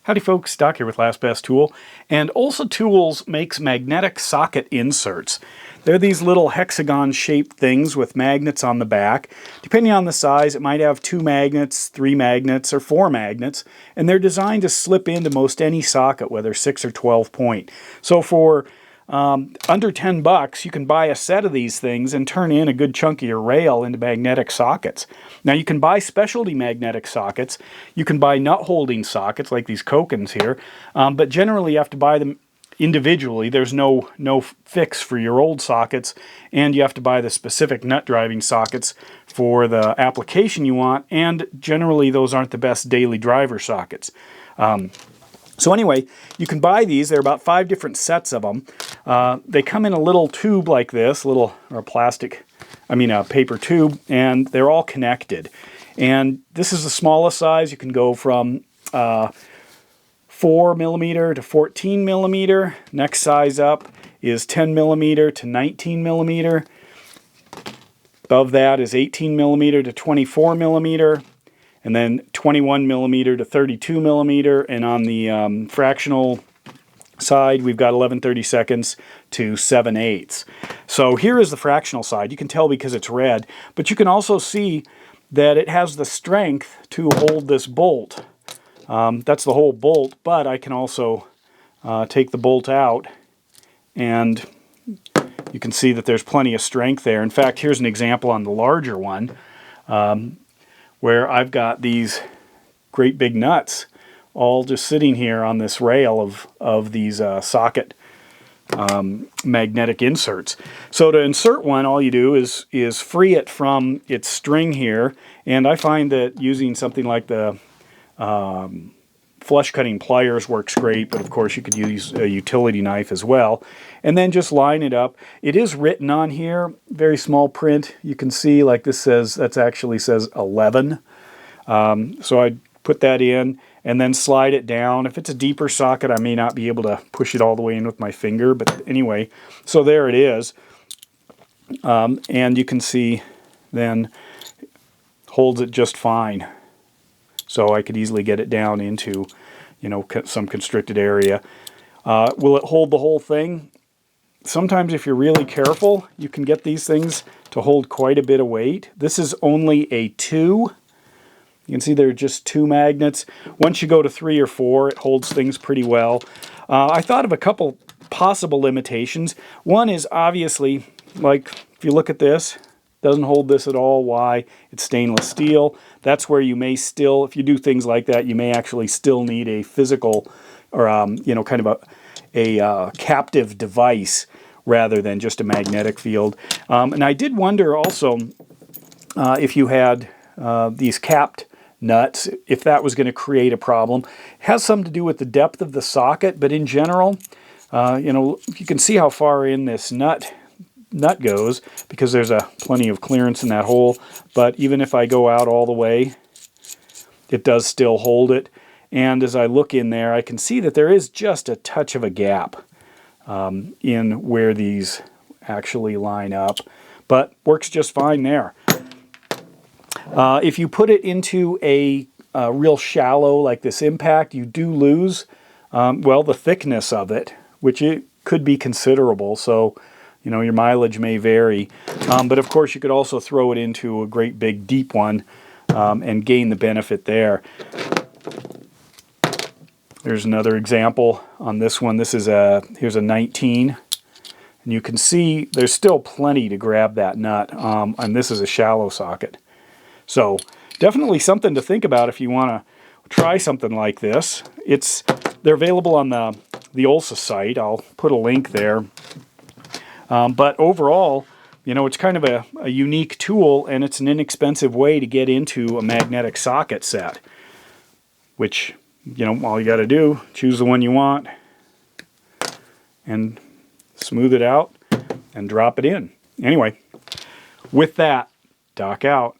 Howdy folks, Doc here with Last Best Tool, and Olsa Tools makes magnetic socket inserts. They're these little hexagon-shaped things with magnets on the back. Depending on the size, it might have 2 magnets, 3 magnets, or 4 magnets, and they're designed to slip into most any socket, whether 6 or 12 point. So for under 10 bucks, you can buy a set of these things and turn in a good chunk of your rail into magnetic sockets. Now you can buy specialty magnetic sockets. You can buy nut holding sockets like these Kokens here, but generally you have to buy them individually. There's no fix for your old sockets, and you have to buy the specific nut driving sockets for the application you want, and generally those aren't the best daily driver sockets. So anyway, you can buy these. There are about 5 different sets of them. They come in a little tube like this, or a paper tube, and they're all connected. And this is the smallest size. You can go from 4 millimeter to 14 millimeter. Next size up is 10 millimeter to 19 millimeter. Above that is 18 millimeter to 24 millimeter. And then 21 millimeter to 32 millimeter, and on the fractional side, we've got 11/32 to 7/8. So here is the fractional side. You can tell because it's red, but you can also see that it has the strength to hold this bolt. That's the whole bolt, but I can also take the bolt out, and you can see that there's plenty of strength there. In fact, here's an example on the larger one, where I've got these great big nuts all just sitting here on this rail of these socket magnetic inserts. So to insert one, all you do is free it from its string here, and I find that using something like the flush cutting pliers works great, but of course you could use a utility knife as well. And then just line it up. It is written on here, very small print. You can see, like this says, that actually says 11. So I'd put that in and then slide it down. If it's a deeper socket, I may not be able to push it all the way in with my finger, but anyway, so there it is. And you can see then holds it just fine. So I could easily get it down into, some constricted area. Will it hold the whole thing? Sometimes if you're really careful, you can get these things to hold quite a bit of weight. This is only a 2. You can see there are just 2 magnets. Once you go to 3 or 4, it holds things pretty well. I thought of a couple possible limitations. One is obviously, like if you look at this, doesn't hold this at all. Why? It's stainless steel. That's where you may still, if you do things like that, you may actually still need a physical or, kind of a captive device rather than just a magnetic field. And I did wonder also if you had these capped nuts, if that was going to create a problem. It has something to do with the depth of the socket, but in general, you can see how far in this nut goes because there's plenty of clearance in that hole. But even if I go out all the way, it does still hold it. And as I look in there, I can see that there is just a touch of a gap in where these actually line up, but works just fine there. If you put it into a real shallow, like this impact, you do lose, the thickness of it, which it could be considerable. So, your mileage may vary. But of course, you could also throw it into a great big deep one and gain the benefit there. There's another example on this one. Here's a 19. And you can see there's still plenty to grab that nut. And this is a shallow socket. So definitely something to think about if you want to try something like this. They're available on the Olsa site. I'll put a link there. But overall, it's kind of a unique tool, and it's an inexpensive way to get into a magnetic socket set, which, all you got to do, choose the one you want and smooth it out and drop it in. Anyway, with that, Doc out.